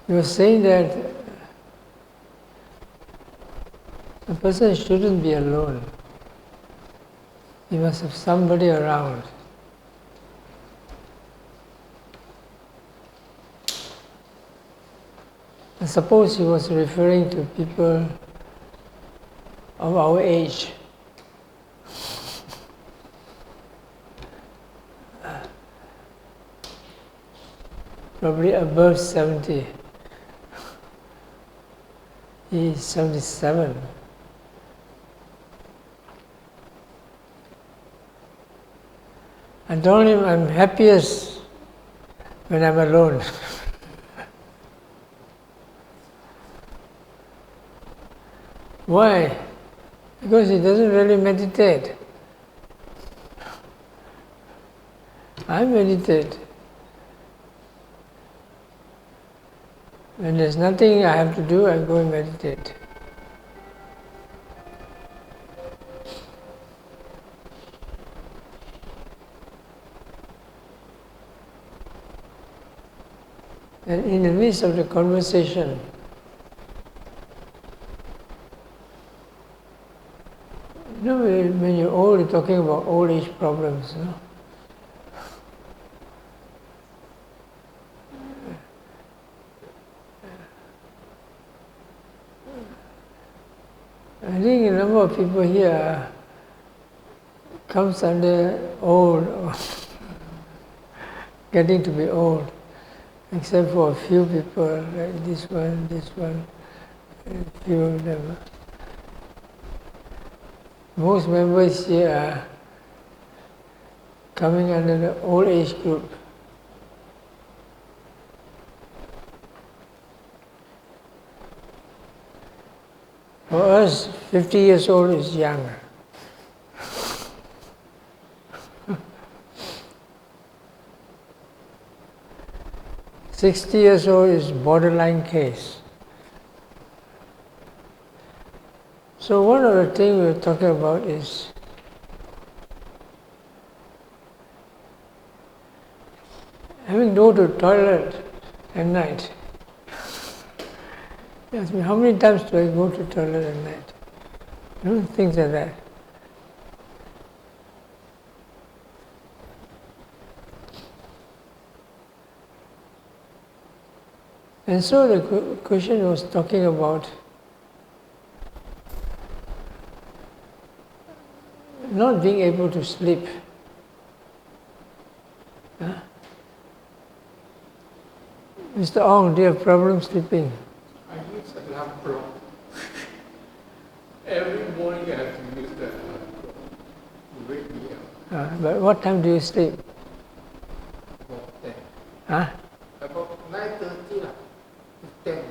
You were saying that a person shouldn't be alone. He must have somebody around. And suppose he was referring to people of our age. Probably above 70. He is 77. I told him I'm happiest when I'm alone. Why? Because he doesn't really meditate. I meditate. When there's nothing I have to do, I go and meditate. And in the midst of the conversation, you know, when you're old, you're talking about old age problems, you know? I think a number of people here comes under old, or getting to be old, except for a few people, like this one, a few of them. Most members here are coming under the old age group. For us, 50 years old is young. $60 is borderline case. So one of the things we're talking about is having to go to the toilet at night. He asked me, how many times do I go to the toilet at night? You know, things like that. And so the question was talking about not being able to sleep. Huh? Mr. Ong, do you have problem sleeping? I use alarm clock. Every morning I have to use the alarm clock to wake me up. But what time do you sleep? About 10. Huh? About 9:30 to 10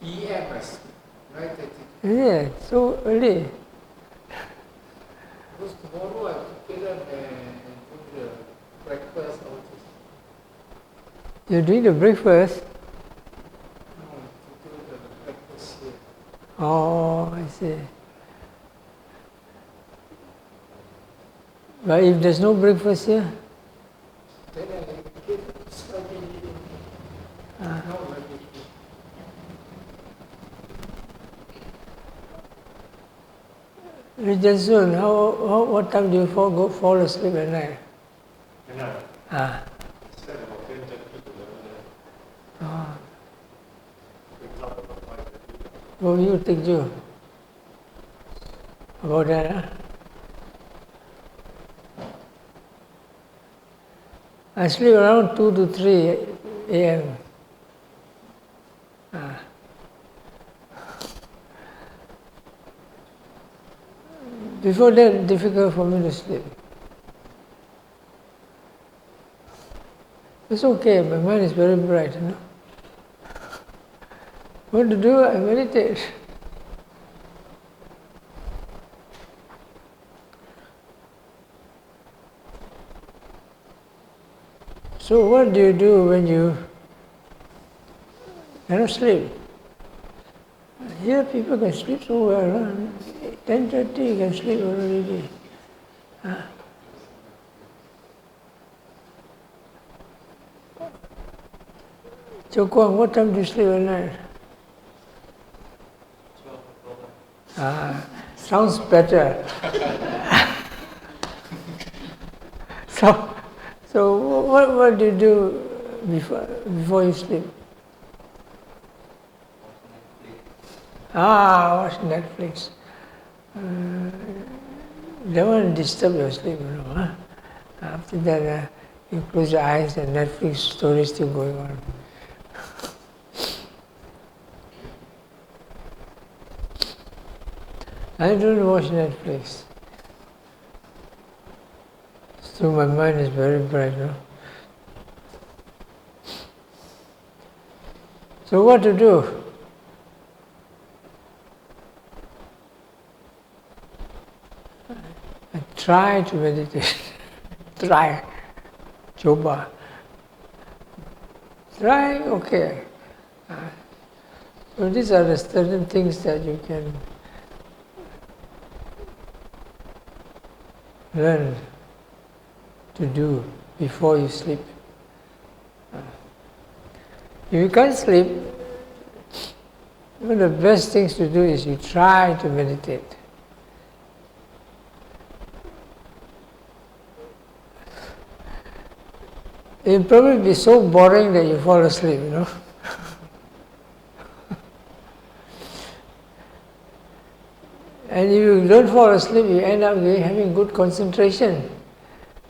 p.m. I sleep. 9:30. Yeah, so early. Because tomorrow I have to get up and do the breakfast all this. You're doing the breakfast? No, to do the breakfast here. Oh, I see. But if there's no breakfast here? Then I get study. No, Richardson, what time do you fall asleep at night? At night? Ah. Sleep about 10:30 to 11. Oh. Wake up about 5:30. What will you think, Joe? About that, huh? I sleep around 2 to 3 a.m. Before that, difficult for me to sleep. It's okay, my mind is very bright, you know. What to do? I meditate. So what do you do when you cannot sleep? Here people can sleep so well. Huh? 10:30 you can sleep already. Chokwang, what time do you sleep at night? 12 o'clock. Sounds better. So what do you do before you sleep? Watch Netflix. They won't disturb your sleep, Huh? After that, you close your eyes and Netflix story is still going on. I don't watch Netflix. So my mind is very bright, So what to do? I try to meditate. Try. Choba. Try, okay. So these are the certain things that you can learn to do before you sleep. If you can't sleep, one of the best things to do is you try to meditate. It will probably be so boring that you fall asleep, And if you don't fall asleep, you end up having good concentration.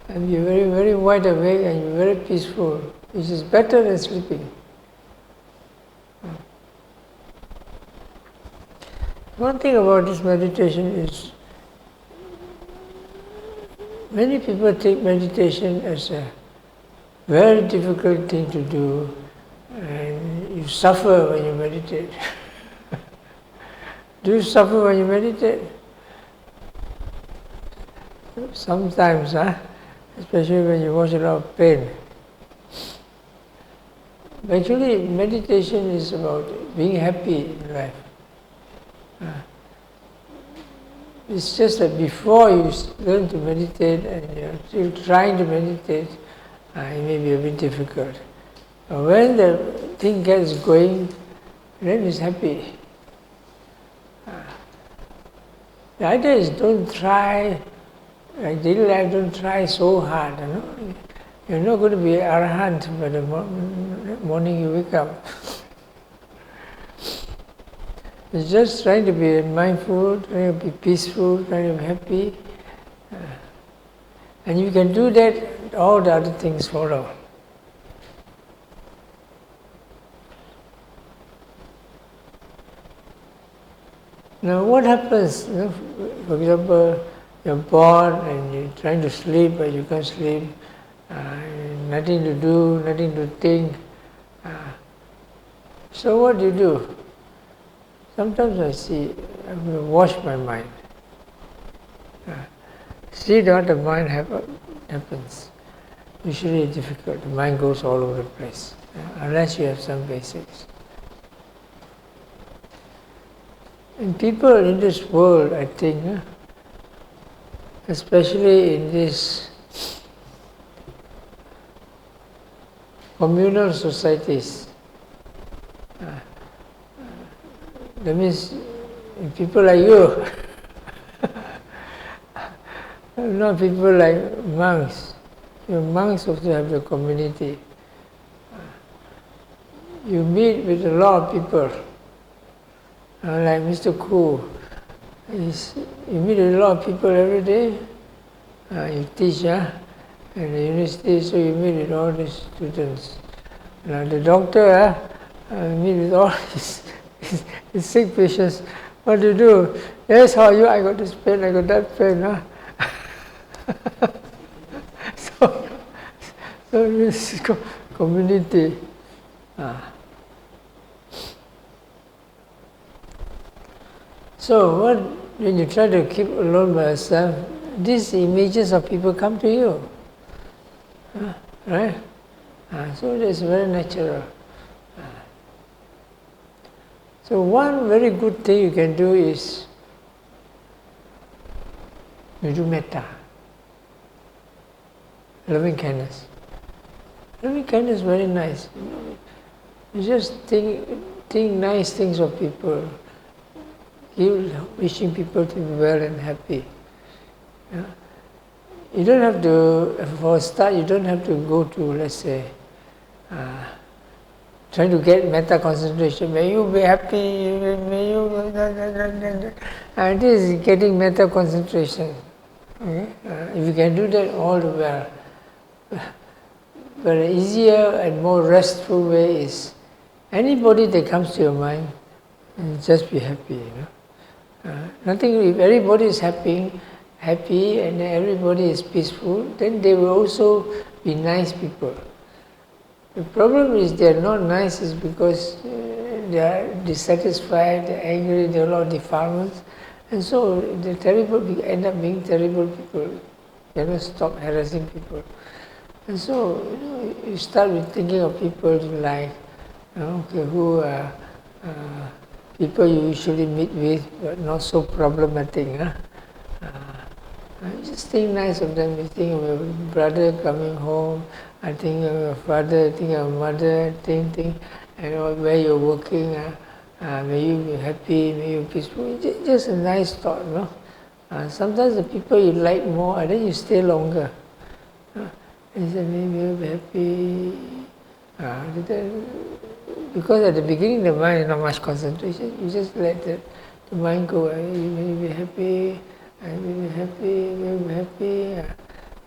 And you're very, very wide awake and you're very peaceful, which is better than sleeping. One thing about this meditation is, many people take meditation as a very difficult thing to do, and you suffer when you meditate. Do you suffer when you meditate? Sometimes, especially when you watch a lot of pain. Actually, meditation is about being happy in life. It's just that before you learn to meditate and you're still trying to meditate, it may be a bit difficult. But when the thing gets going, then it's happy. The idea is don't try, like daily life, don't try so hard. You're not going to be arahant by the morning you wake up. It's just trying to be mindful, trying to be peaceful, trying to be happy. And you can do that, all the other things follow. Now what happens, for example, you're bored and you're trying to sleep but you can't sleep, nothing to do, nothing to think. So what do you do? Sometimes I will watch my mind. See what the mind happens. Usually it's difficult, the mind goes all over the place, unless you have some basics. And people in this world, I think, especially in these communal societies, that means people like you, not people like monks. Monks also have the community. You meet with a lot of people. Like Mr. Koo, you meet a lot of people every day. You teach in the university, so you meet with all the students. The doctor, meet with all his sick patients. What do you do? Yes, how are you? I got this pain, I got that pain. So this is community. So when you try to keep alone by yourself, these images of people come to you, right? So it's very natural. So one very good thing you can do is you do metta, loving kindness. Loving kindness is very nice. You just think nice things of people. You wishing people to be well and happy. Yeah? You don't have to, for a start, you don't have to go to, let's say, trying to get metta concentration. May you be happy, may you... And this is getting metta concentration. Okay? If you can do that, all the well. But an easier and more restful way is, anybody that comes to your mind, just be happy. You know? Nothing. If everybody is happy, and everybody is peaceful, then they will also be nice people. The problem is they are not nice is because they are dissatisfied, they are angry, there are a lot of defilements, and so the terrible end up being terrible people. They don't stop harassing people, and so you start with thinking of people you like, okay, who are people you usually meet with, but not so problematic. Just think nice of them. You think of your brother coming home, I think of your father, I think of your mother, think, where you're working, may you be happy, may you be peaceful. Just a nice thought, no? Sometimes the people you like more, and then you stay longer. And you say, maybe you'll be happy. Because at the beginning the mind is not much concentration, you just let the mind go, you may be happy, I will be happy, we will be happy.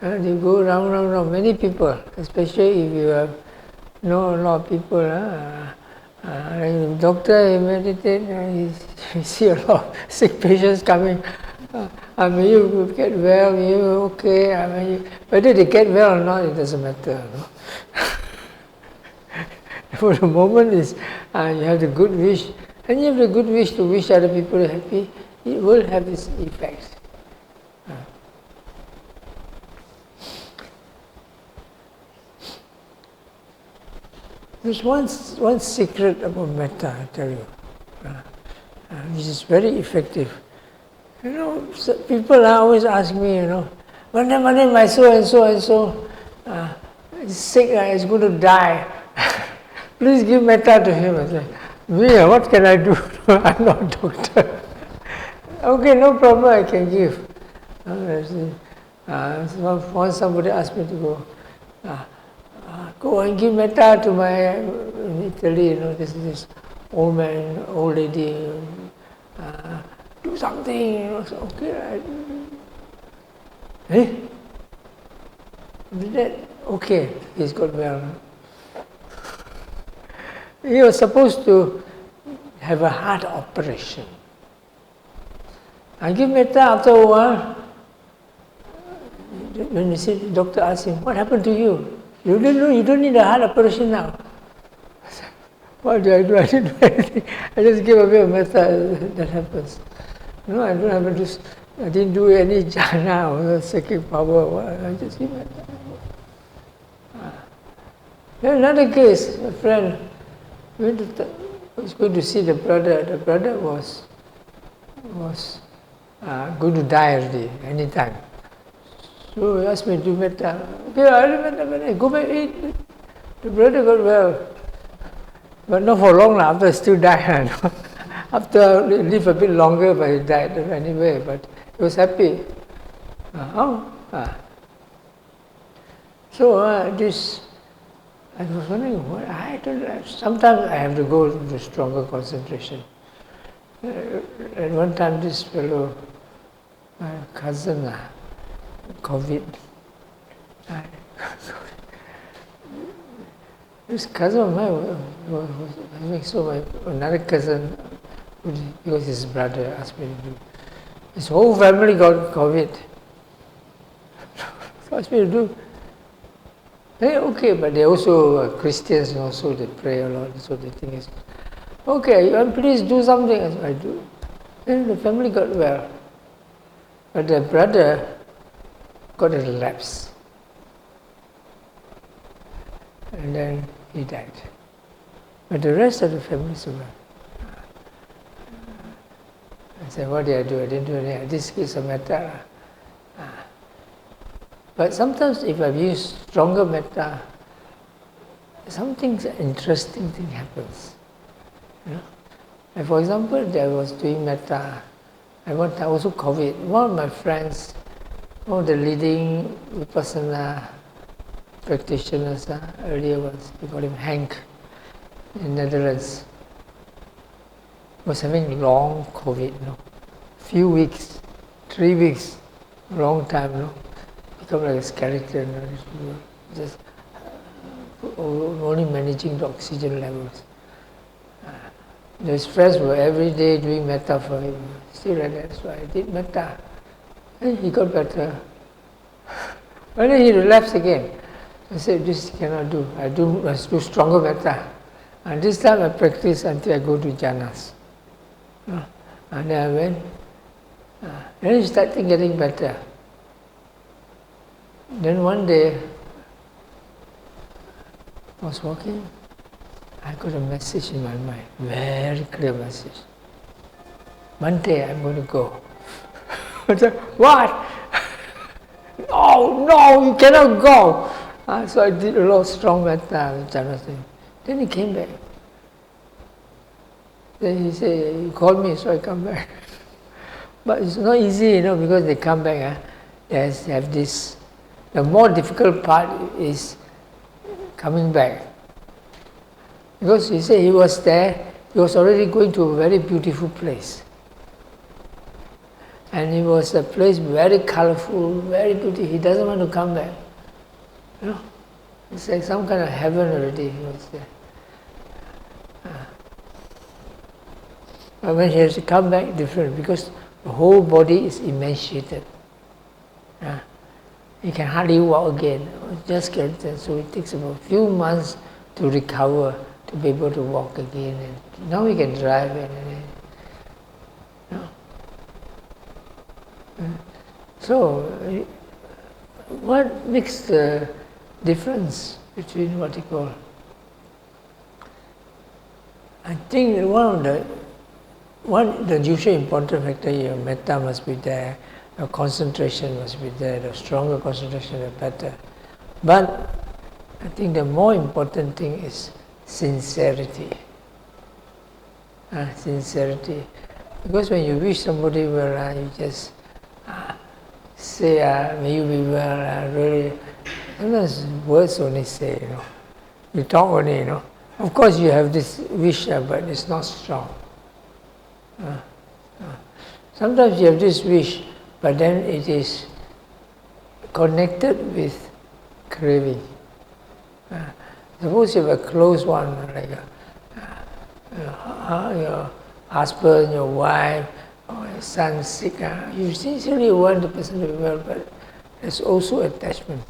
They go round, many people, especially if you know a lot of people. Like the doctor, he meditate, he see a lot of sick patients coming. May you get well, may you okay, whether they get well or not, it doesn't matter. No? For the moment is, you have the good wish, and you have the good wish to wish other people happy, it will have its effects. There's one secret about metta, I tell you, which is very effective. People always ask me, one day my so and so is sick, is going to die. Please give metta to him. I say, me, what can I do? I'm not a doctor. Okay, no problem, I can give. Once somebody asked me to go and give metta to my, in Italy, this old man, old lady, do something, so, okay, did that? Okay, he's got well. He was supposed to have a heart operation. I give metta after a while. When the doctor asked him, what happened to you? You didn't know, you don't need a heart operation now. I said, what do I do? I didn't do anything. I just give away a metta, that happens. I don't have to, I didn't do any jhana or psychic power. I just give metta. Then another case, a friend was going to see the brother. The brother was going to die already, anytime. So he asked me to do metta. Okay, I do metta, go back eat. The brother got well. But not for long, after he still died. After he lived a bit longer, but he died anyway, but he was happy. So this, I was wondering, sometimes I have to go to stronger concentration. At one time this fellow, my cousin, COVID. This cousin of mine was so another cousin, because his brother asked me to do. His whole family got COVID. So asked me to do. Hey, okay, but they also Christians, and also they pray a lot. So the thing is, okay, please do something. I do. Then the family got well, but the brother got a relapse, and then he died. But the rest of the family survived. I said, what did I do? I didn't do anything. This is a metta. But sometimes if I use stronger metta, something interesting thing happens. You know? And for example, I was doing metta. I want also COVID. One of my friends, one of the leading vipassana practitioners earlier was, we call him Hank, in Netherlands, was having long COVID, few weeks, 3 weeks, long time, become like a skeleton, just only managing the oxygen levels. His friends were every day doing metta for him, still like that, so I did metta, and he got better. But then he relapsed again. I said, this cannot do, I must do stronger metta. And this time I practice until I go to jhanas. And then I went, then he started getting better. Then one day, I was walking, I got a message in my mind, very clear message. Monday I'm going to go. I said, what? Oh no, you cannot go. So I did a lot of strong metta, jhana thing. Then he came back. Then he said, you called me, so I come back. But it's not easy, because they come back, they have this. The more difficult part is coming back. Because he said he was there, he was already going to a very beautiful place. And it was a place very colorful, very beautiful. He doesn't want to come back. It's like some kind of heaven already he was there. But when he has to come back, different, because the whole body is emaciated. He can hardly walk again, just skeleton. So it takes about a few months to recover, to be able to walk again. And now he can drive. So, what makes the difference between what you call? I think the usual important factor, your metta must be there, your concentration must be there, the stronger concentration the better. But I think the more important thing is sincerity. Sincerity. Because when you wish somebody well, you just say, may you be well, really. Sometimes words only say, You talk only, Of course you have this wish, but it's not strong. Sometimes you have this wish, but then it is connected with craving. Suppose you have a close one, like your husband, your wife, or your son sick. You sincerely want the person to be well, but there's also attachment.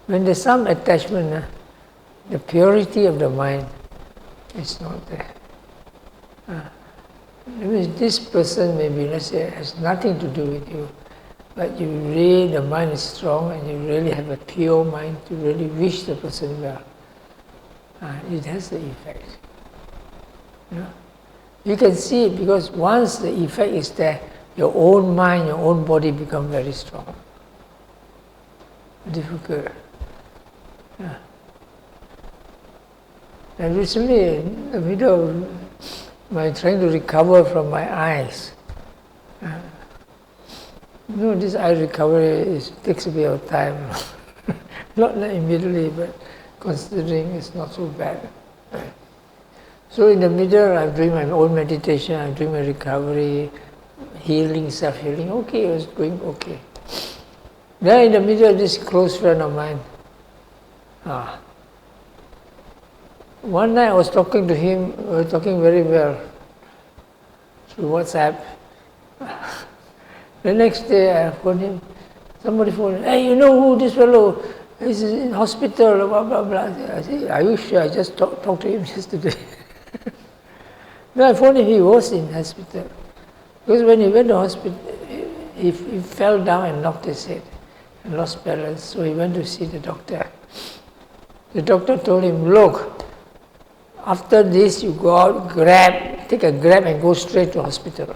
When there's some attachment, the purity of the mind is not there. This person maybe, let's say, has nothing to do with you, but the mind is strong and you really have a pure mind to really wish the person well. It has the effect. You can see it because once the effect is there, your own mind, your own body become very strong. Difficult. And recently, in the middle of my trying to recover from my eyes, this eye recovery takes a bit of time. Not immediately, but considering it's not so bad. So in the middle, I'm doing my own meditation, I'm doing my recovery, healing, self-healing. Okay, it was going okay. Then in the middle, this close friend of mine, one night I was talking to him, we were talking very well through WhatsApp. The next day I phoned him, somebody phoned him, hey, you know who this fellow is in hospital, blah, blah, blah. I said, are you sure? I just talked to him yesterday. Then I phoned him, he was in hospital. Because when he went to hospital, he fell down and knocked his head and lost balance, so he went to see the doctor. The doctor told him, look, after this you go out, take a grab and go straight to hospital.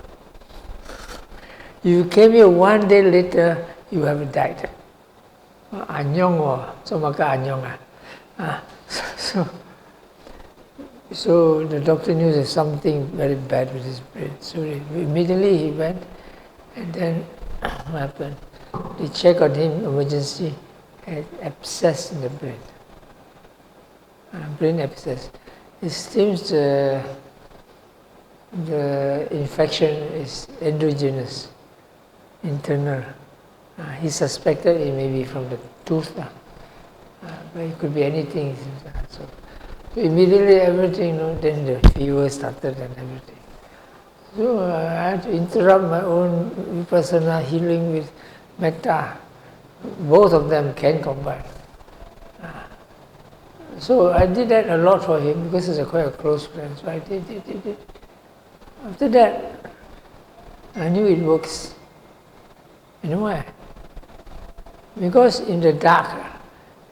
If you came here one day later, you have died. Anyong so maka anyong. So the doctor knew there's something very bad with his brain. So immediately he went, and then what happened? They checked on him, emergency, had abscess in the brain. Brain abscess. It seems the infection is endogenous, internal. He suspected it may be from the tooth, but it could be anything. So immediately everything, then the fever started and everything. So I had to interrupt my own vipassana healing with metta. Both of them can combine. So I did that a lot for him because he's quite a close friend. So I did. After that, I knew it works. You know why? Because in the dark,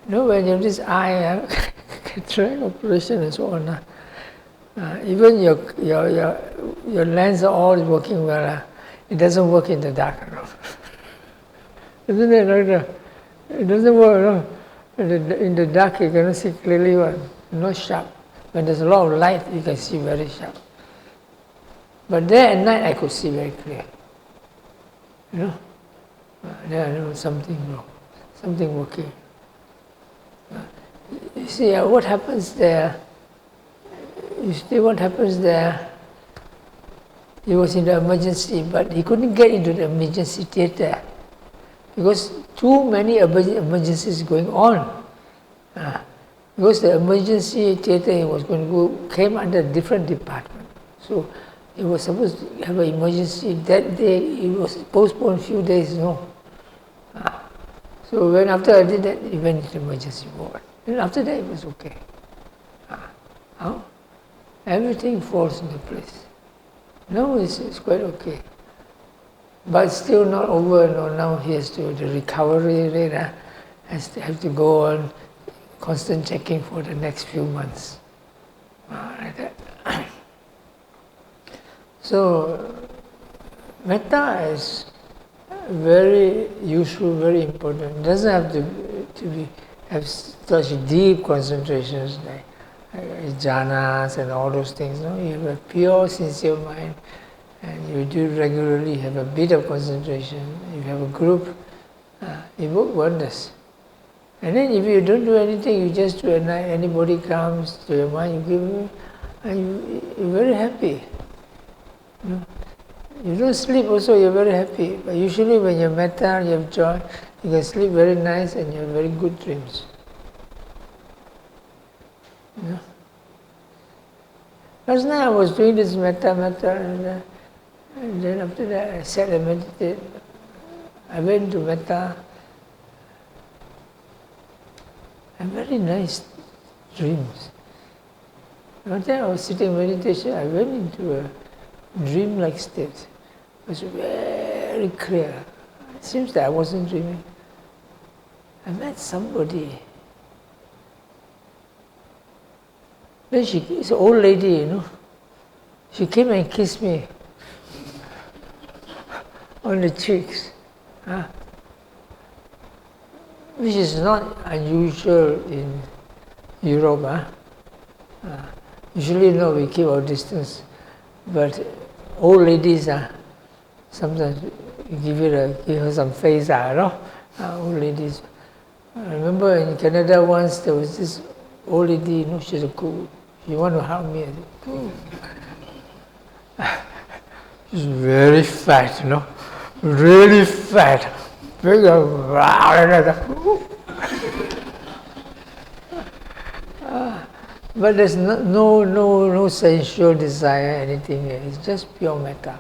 when you have this eye cataract operation and so on, even your lens are all working well. It doesn't work in the dark. Isn't it like that? It doesn't work. In the dark you cannot see clearly, not sharp. When there's a lot of light, you can see very sharp. But there at night I could see very clear. Then I know something wrong, something working. You see what happens there. You see what happens there. He was in the emergency, but he couldn't get into the emergency theatre because too many emergencies going on. Because the emergency theatre he was going to go came under a different department. So he was supposed to have an emergency that day. It was postponed a few days. So when after I did that, he went into emergency ward. And after that, it was okay. Everything falls into place. Now it's quite okay. But still not over. Now he has to, the recovery rate have to go on constant checking for the next few months. Like that. So, metta is very useful, very important. It doesn't have to have such deep concentrations like jhanas and all those things. You have a pure, sincere mind, and you do regularly have a bit of concentration. You have a group, it works wonders. And then if you don't do anything, you just do at night, anybody comes to your mind, you give them, and you're very happy. You don't sleep also, you're very happy. But usually when you're metta, you have joy, you can sleep very nice and you have very good dreams. Last night I was doing this metta, and then after that I sat and meditated. I went to metta. And very nice dreams. One time I was sitting in meditation, I went into a dream-like state. It was very clear. It seems that I wasn't dreaming. I met somebody. Then it's an old lady, She came and kissed me on the cheeks. Which is not unusual in Europe. Usually, we keep our distance. But old ladies, sometimes you give her some face, old ladies. I remember in Canada once there was this old lady, she's cool. She wanted to hug me. I said, cool. She's very fat, really fat. Big, but there's no sensual desire, anything. It's just pure metta.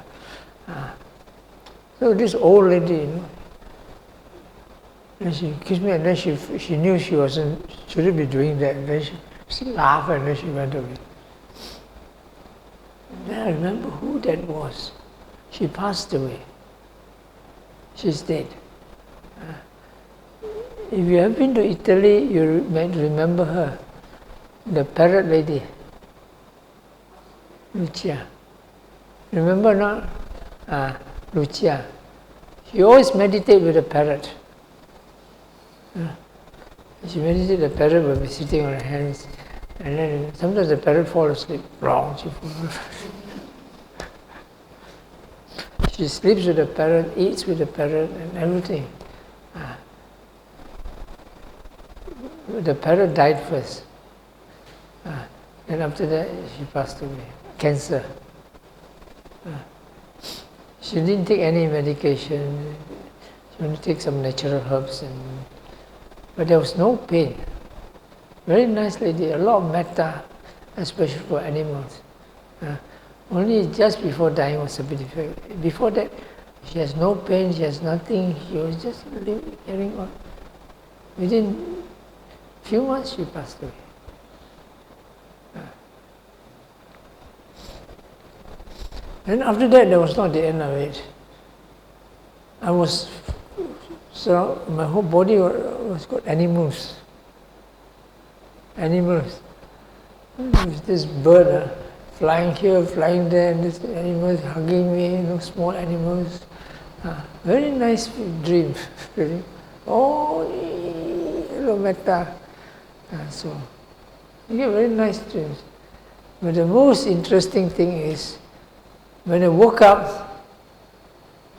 So this old lady, and she kissed me, and then she knew she shouldn't be doing that. And then she laughed, and then she went away. And then I remember who that was. She passed away. She's dead. If you have been to Italy, you might remember her. The parrot lady, Lucia. Remember not? Lucia. She always meditated with a parrot. She meditated, the parrot would be sitting on her hands, And then sometimes the parrot falls asleep. Wrong. She sleeps with the parrot, eats with the parrot, and everything. The parrot died first. And after that, she passed away. Cancer. She didn't take any medication. She only took some natural herbs, but there was no pain. Very nice lady, a lot of metta, especially for animals. Only just before dying was a bit difficult. Before that, she has no pain, she has nothing, she was just carrying on. Within few months, she passed away. And after that, there was not the end of it. I was surrounded, my whole body was got animals. Animals. With this bird flying here, flying there, and this animals hugging me, small animals. Very nice dream, really. Oh, hello, metta. So, you get very nice dreams. But the most interesting thing is, when I woke up,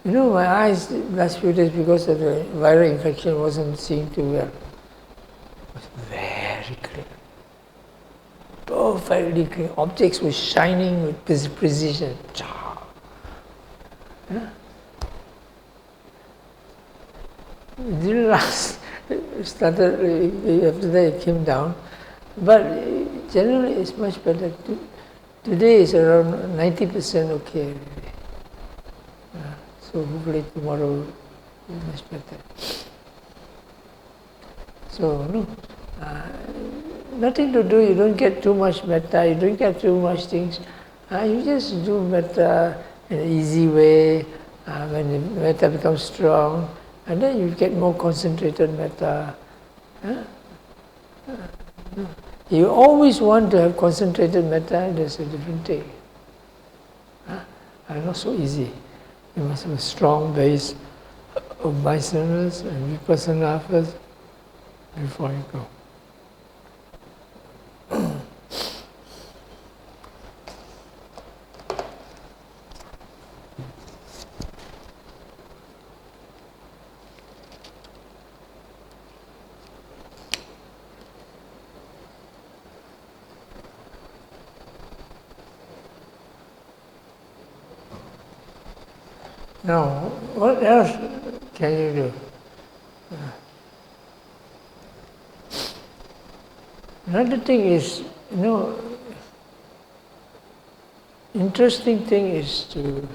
my eyes last few days because of the viral infection wasn't seeing too well. It was very clear. Perfectly clear. Objects were shining with precision. It didn't last. It started, after that it came down. But generally it's much better. Today is around 90% okay. So hopefully tomorrow will be much better. So nothing to do, you don't get too much metta, you don't get too much things. You just do metta in an easy way, when the metta becomes strong, and then you get more concentrated metta. You always want to have concentrated metta, that's a different thing. Not so easy. You must have a strong base of mindfulness and vipassana first before you go. Now, what else can you do? Another thing is, interesting thing is to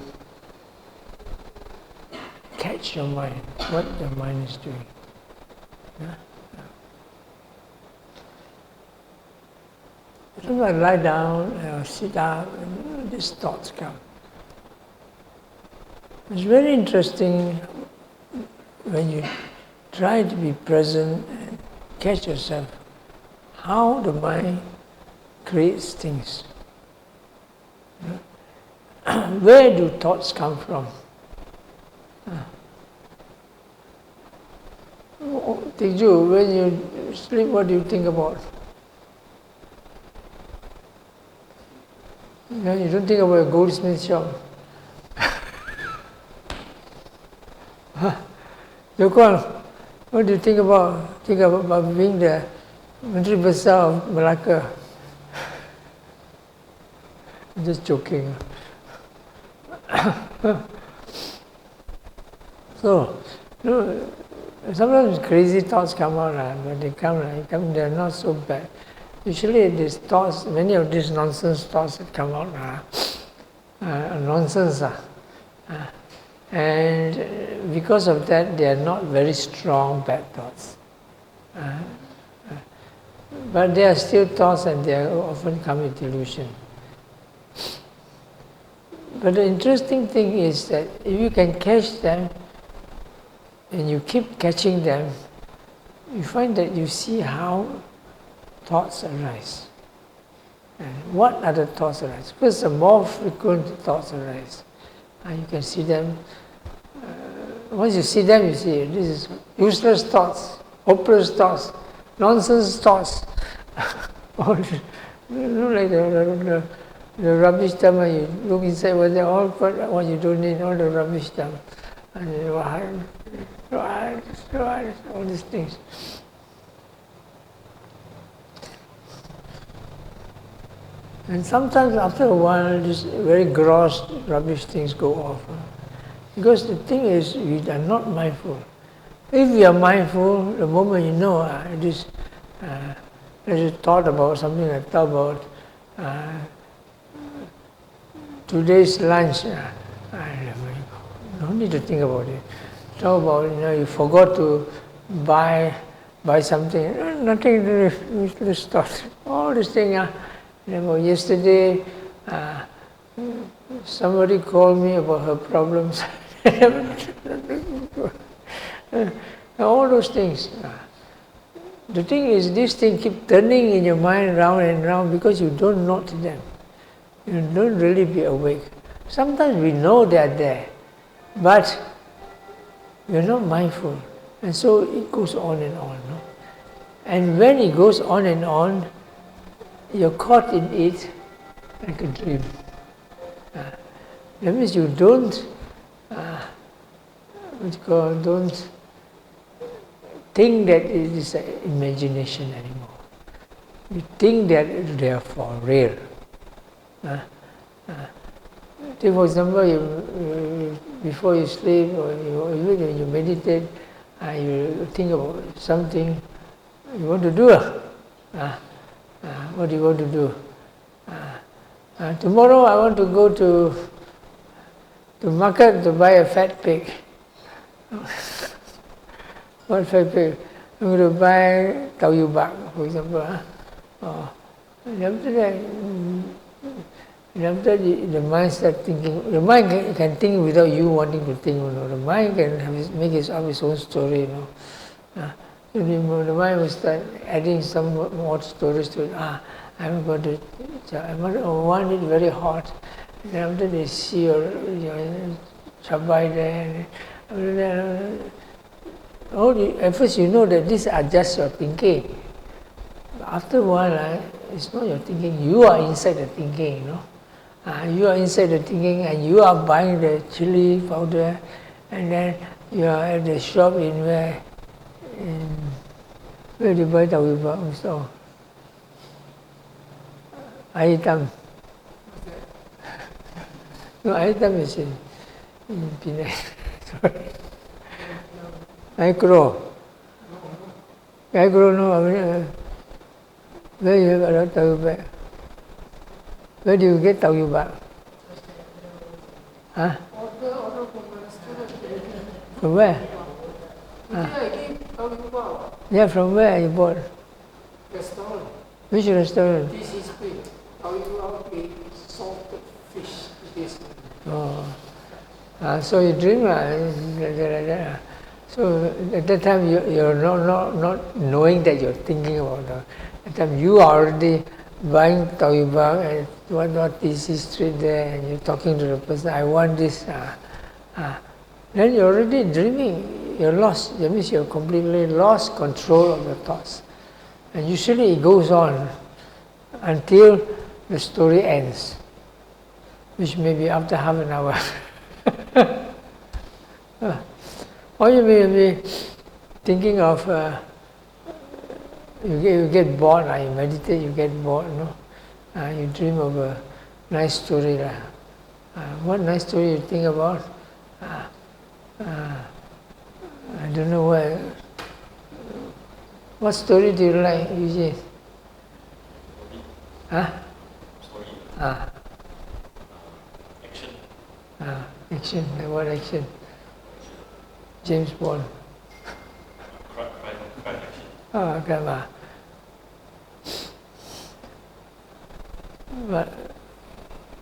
catch your mind, what the mind is doing. Sometimes I lie down, or sit up, and these thoughts come. It's very interesting when you try to be present and catch yourself, how the mind creates things. Where do thoughts come from? Tiju, when you sleep, what do you think about? You don't think about a goldsmith shop. Yokon, what do you think about being the Menteri Besar of Melaka? I'm just joking. So, sometimes crazy thoughts come out, but they're not so bad. Usually these thoughts, many of these nonsense thoughts that come out are nonsense. And because of that, they are not very strong bad thoughts. But they are still thoughts, and they often come with delusion. But the interesting thing is that if you can catch them, and you keep catching them, you find that you see how thoughts arise. And what are the thoughts arise? First, the more frequent thoughts arise. You can see them. Once you see them, you see this is useless thoughts, hopeless thoughts, nonsense thoughts. All look like the rubbish Dhamma, you look inside, well, they're all what you don't need, all the rubbish Dhamma. And all these things. And sometimes after a while, these very gross, rubbish things go off. Because the thing is, we are not mindful. If we are mindful, the moment you know, there's a thought about something, I thought about today's lunch, I don't need to think about it. Talk about, you forgot to buy something, nothing to do with this thought. All these things, yesterday, somebody called me about her problems. All those things. The thing is, these things keep turning in your mind round and round because you don't note them. You don't really be awake. Sometimes we know they are there, but you're not mindful. And so it goes on and on. No? And when it goes on and on, you're caught in it like a dream. That means you don't, don't think that it is imagination anymore. You think that they are for real. Take for example, before you sleep or even when you meditate, you think about something you want to do. What do you want to do? Tomorrow I want to go to market to buy a fat pig. What fat pig? I'm going to buy tau yu bak, for example. And after the mind starts thinking, the mind can think without you wanting to think. The mind can make up its own story. The mind will start adding some more stories to it. I want it very hot. And after they see your chabai there, at first you know that these are just your thinking. But after a while, it's not your thinking. You are inside the thinking. You are inside the thinking, and you are buying the chili powder, and then you are at the shop where do you buy tau yu bak store? Aitam. No, Aitam is in Penang. Sorry. Micro, no, where you have tau yu bak? Where do you get tau yu bak? Huh? From where? Yeah, from where you bought? Restaurant. Which restaurant? This is big. Tau yu bak with salted fish. So you drink So at that time you're not knowing that you're thinking about that. At that time you are already buying tau yu bak and what this is street there, and you're talking to the person, I want this. Then you're already dreaming, you're lost. That means you're completely lost control of your thoughts. And usually it goes on until the story ends, which may be after half an hour. Or you may be thinking of, you get bored, you meditate, you get bored, you dream of a nice story. What nice story you think about? I don't know where. What story do you like, Eugene? Story. Action. Action. What action? James Bond. Crime action. Crime. But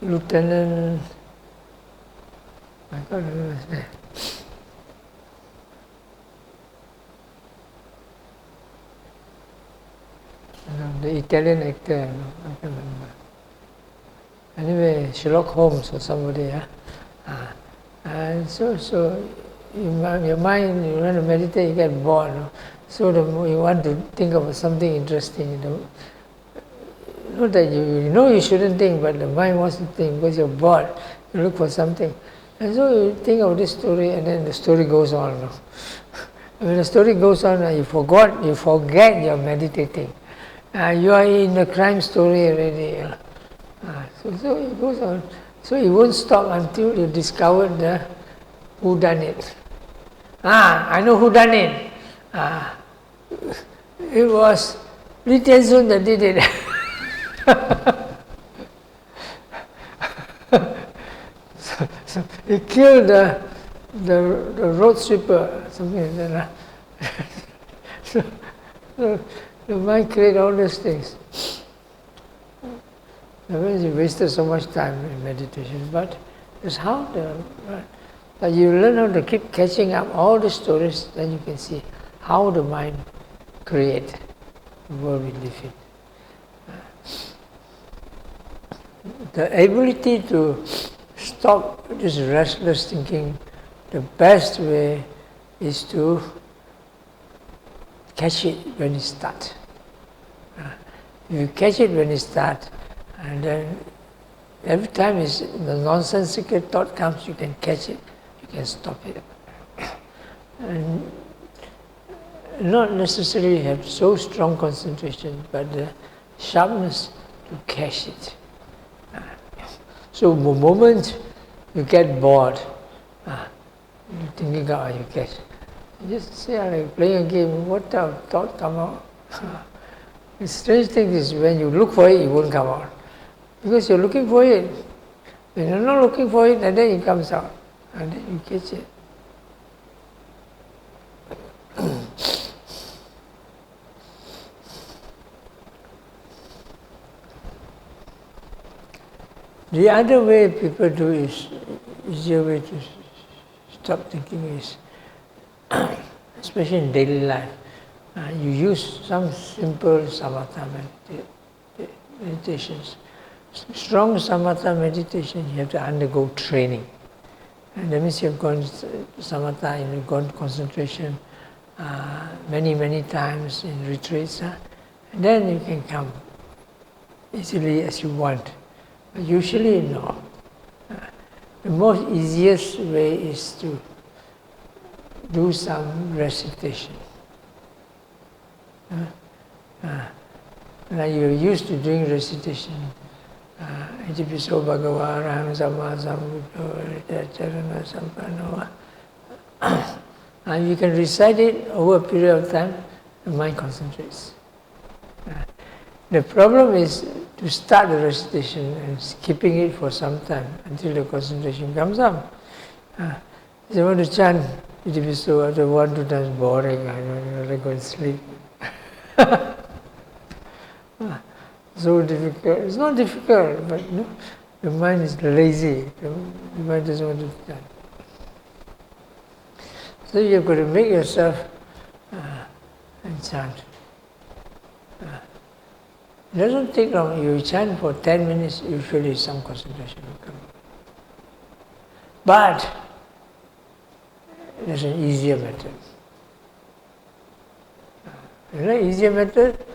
Lieutenant, I can't remember his name. The Italian actor, I can't remember. Anyway, Sherlock Holmes or somebody. And so your mind, you want to meditate, you get bored. So you want to think of something interesting. not that you know you shouldn't think, but the mind wants to think because you're bored. You look for something. And so you think of this story and then the story goes on. You know. When the story goes on, you forget you're meditating. You are in a crime story already. So it goes on. So it won't stop until you discover the who done it. I know who done it. It was Li Tianzun that did it. so he killed the road sweeper, something like that. so the mind created all those things. You wasted so much time in meditation, but it's how but you learn how to keep catching up all the stories, then you can see how the mind creates the world we live in. The ability to stop this restless thinking, the best way is to catch it when it starts. If you catch it when it starts, and then every time the nonsensical thought comes, you can catch it, you can stop it. And not necessarily have so strong concentration, but the sharpness to catch it. So the moment you get bored, you're thinking about you catch. You just say, like playing a game, what type of thought come out? The strange thing is when you look for it, it won't come out. Because you're looking for it. When you're not looking for it, and then it comes out. And then you catch it. The other way people do is, easier way to stop thinking is, especially in daily life, you use some simple samatha meditations. Strong samatha meditation, you have to undergo training. And that means you've gone samatha, you've gone concentration many times in retreats. And then you can come easily as you want. But usually no. The most easiest way is to do some recitation. Now you're used to doing recitation. Itipiso Bhagava Araham Samma Sambuddho Charana Sampanno. And you can recite it over a period of time, the mind concentrates. The problem is to start the recitation and skipping it for some time until the concentration comes up. If you want to chant Itipiso after 1-2 times, boring, I go and sleep. So difficult. It's not difficult, but no, the mind is lazy. The mind doesn't want to chant. So you've got to make yourself and chant. It doesn't take long. You chant for 10 minutes, usually some concentration will come. But there's an easier method. You know, easier method?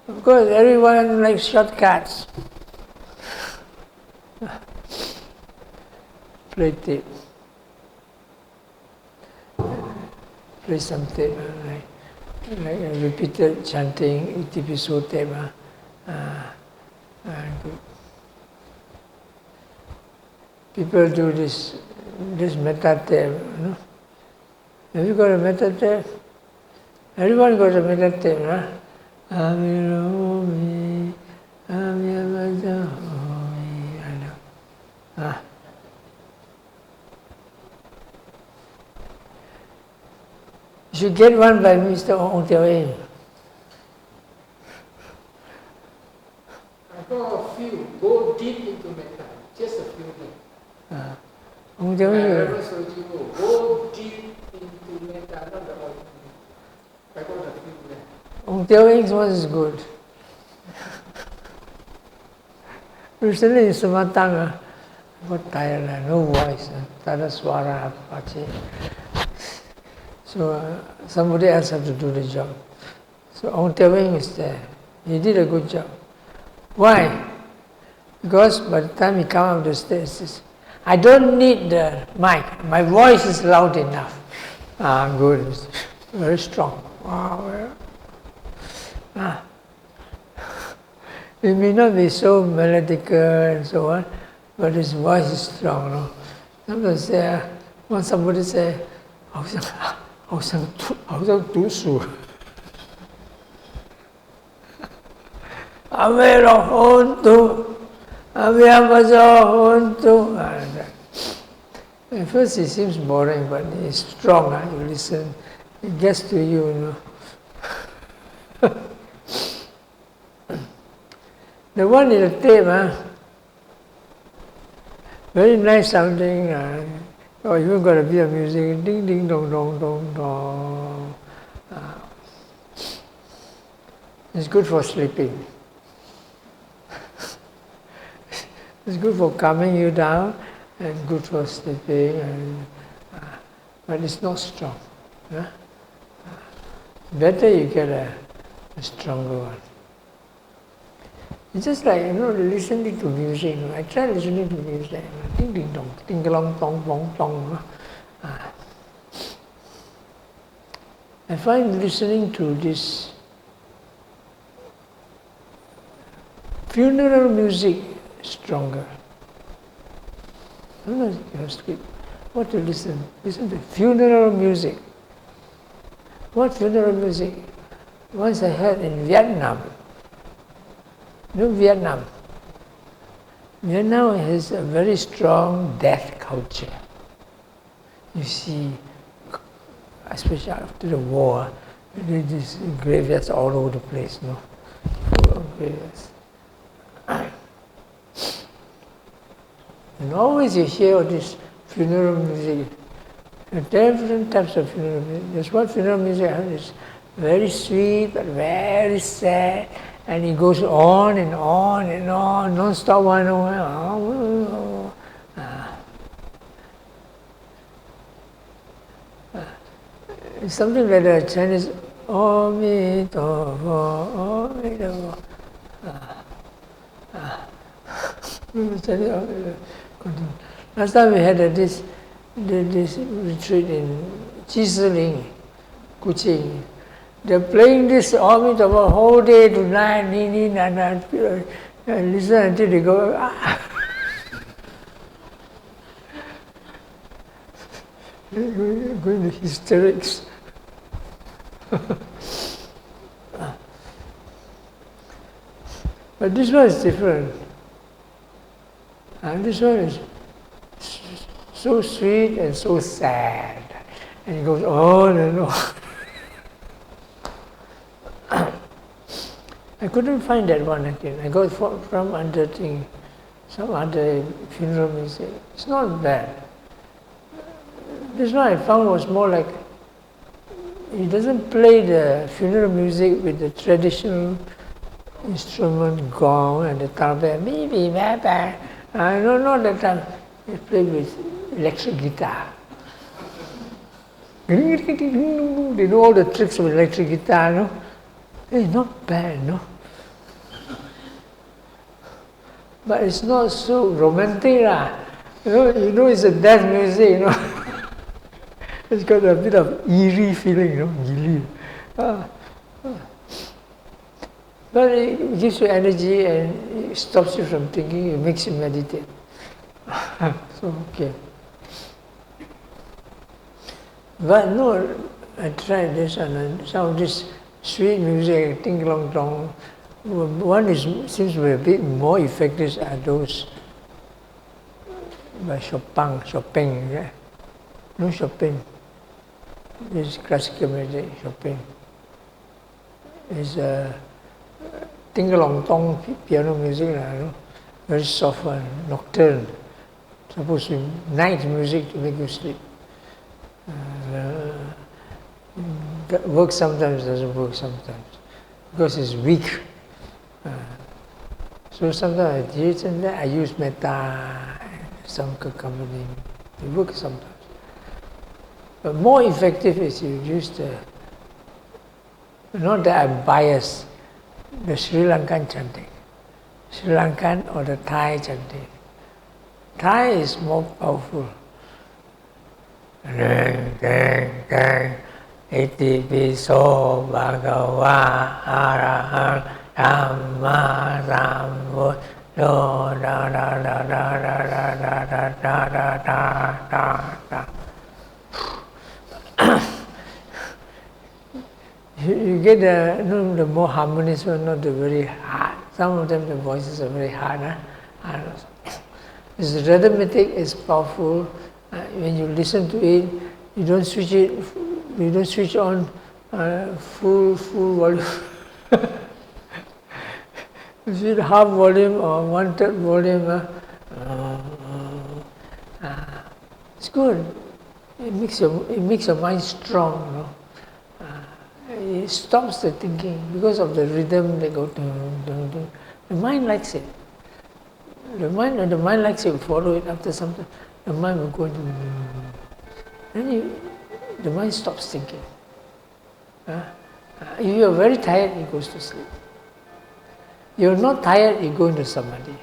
Of course, everyone likes shortcuts. Play tape. Play some tape, like repeated chanting, Itipiso tape. People do this metta tape. You know? Have you got a metta tape? Everyone got a metta tape, huh? Amiromi, Amiyamadahomi, I know. You should get one by Mr. Ong Teo Eng. I got a few. Go deep into metta. Just a few things. Ong Teo Eng. Sujivo. Go deep into metta, not the ordinary. I got a few there. Ong Teo Eng's one is good. Recently in Sumatang, I got tired, no voice, tada swara apache. So somebody else had to do the job. So Ong Teo Eng is there. He did a good job. Why? Because by the time he come up the stairs, I don't need the mic. My voice is loud enough. Good. Very strong. Wow. It may not be so melodic and so on, but his voice is strong. No? Sometimes when somebody say, 好像读书 At first it seems boring, but it's strong. You listen, it gets to you, The one in the tape, very nice sounding. Even got a bit of music, ding ding dong dong dong dong. It's good for sleeping. It's good for calming you down and good for sleeping, but it's not strong. Better you get a stronger one. It's just like, listening to music. I try listening to music. Ding ding dong, ding dong dong dong dong. I find listening to this funeral music stronger. What to listen? Listen to funeral music. What funeral music? Once I heard in Vietnam. Vietnam. Vietnam has a very strong death culture. You see, especially after the war, there are these graveyards all over the place, full of graveyards. And always you hear this funeral music. Different types of funeral music. There's one funeral music I heard is very sweet but very sad. And it goes on and on and on, non-stop one. It's something like the Chinese, Om Tova, Last time we had this retreat in Chiseling, Kuching. They're playing this Om Tova whole day tonight, and listen until they go, going to hysterics. But this one is different. And this one is so sweet and so sad. And it goes on and on. I couldn't find that one again. I got from under some other funeral music. It's not bad. This one I found was more like, he doesn't play the funeral music with the traditional instrument, gong and the trumpet, maybe, not that time. He played with electric guitar. They know all the tricks of electric guitar, no? Hey, not bad, no? But it's not so romantic, You know it's a death music, It's got a bit of eerie feeling, Gili. But it gives you energy and it stops you from thinking, it makes you meditate. So, okay. But no, I tried this and some of this sweet music, ting long tong. One seems to be a bit more effective are those by Chopin, yeah? No Chopin. This is classical music, Chopin. It's ting-long-tong piano music, very soft one, nocturne. Supposed to be night music to make you sleep. That works sometimes, doesn't work sometimes, because it's weak. So sometimes I use metta, some accompanying. It works sometimes. But more effective is you use not that I'm biased, the Sri Lankan chanting. Sri Lankan or the Thai chanting. Thai is more powerful. Iti piso bhagava arahant dhamma sambuddho da da da da da da da da da da da. You get the more harmonious one, not the very hard. Some of them the voices are very hard. This rhythmic is powerful. When you listen to it, you don't switch it. You don't switch on full volume. You switch half volume or 1/3 volume. It's good. It makes your mind strong. You know? It stops the thinking because of the rhythm. They go dun, dun, dun. The mind likes it. The mind likes it. Follow it after some time. The mind will go dun, then the mind stops thinking. If you are very tired, it goes to sleep. You are not tired, you go into samadhi.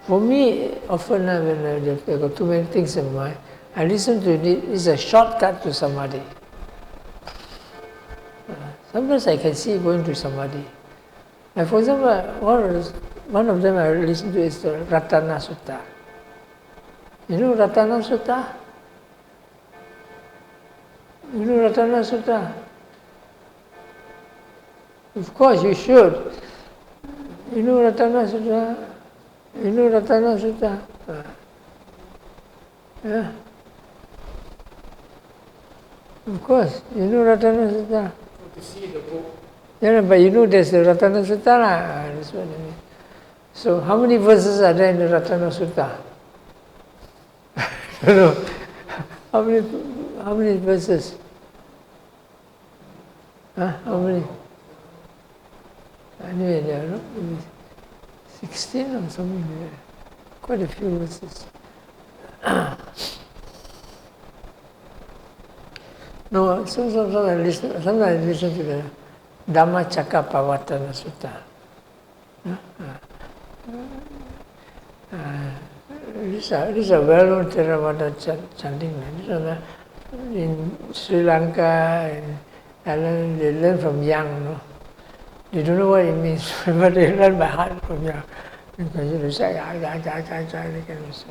For me, often when I've got too many things in mind, I listen to it. It's a shortcut to samadhi. Sometimes I can see going to samadhi. Like for example, one of them I listen to is the Ratana Sutta. You know Ratana Sutta? You know Ratana Sutta? Of course you should. You know Ratana Sutta? You know Ratana Sutta? Yeah. Of course, you know Ratana Sutta. To see the book. Yeah, but you know there's the Ratana Sutta. That's what I mean. So how many verses are there in the Ratana Sutta? No. How many verses? How many? Anyway, there are 16 or something there. Quite a few verses. No, sometimes I listen to the Dhamma Chakkapavatana Sutta. These are well-known Theravada chanting. In Sri Lanka, and they learn from young. No? They don't know what it means, but they learn by heart from young. Because you say, they can also.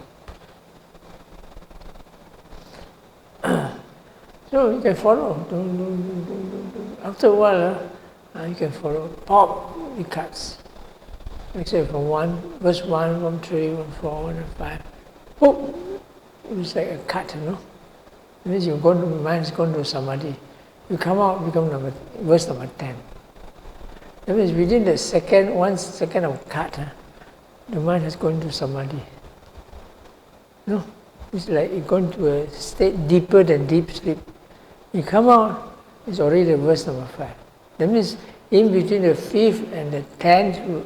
So you can follow. After a while, you can follow. Pop, it cuts. Like say from verse 1, 1, 3, 1, 4, 1, 5. Oh, it's like a cut, you know. It means your mind is going to samadhi. You come out, become verse number 10. That means within the 1 second of cut, the mind has gone to samadhi. No, it's like you're going to a state deeper than deep sleep. You come out, it's already verse number 5. That means in between the 5th and the 10th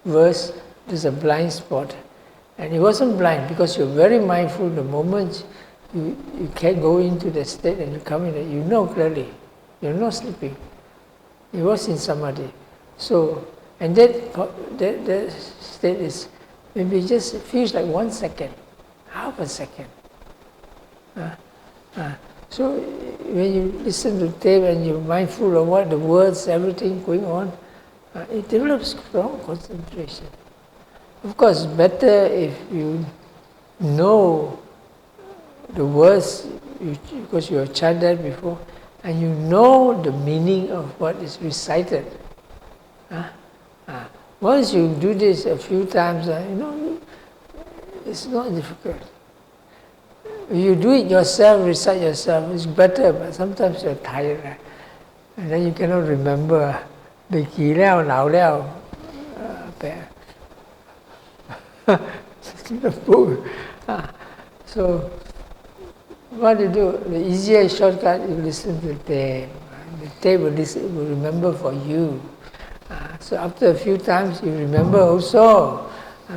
verse, there's a blind spot. And it wasn't blind because you're very mindful the moment you can go into the state and you come in, you know clearly. You're not sleeping. It was in samadhi. So, and that state is maybe just feels like 1 second, half a second. So when you listen to tape and you're mindful of what the words, everything going on, it develops strong concentration. Of course, better if you know the words because you have chanted before, and you know the meaning of what is recited. Once you do this a few times, it's not difficult. If you do it yourself, recite yourself, it's better, but sometimes you're tired. And then you cannot remember. The book. So, what you do, the easiest shortcut, you listen to the tape. The tape will remember for you. So after a few times, you remember also,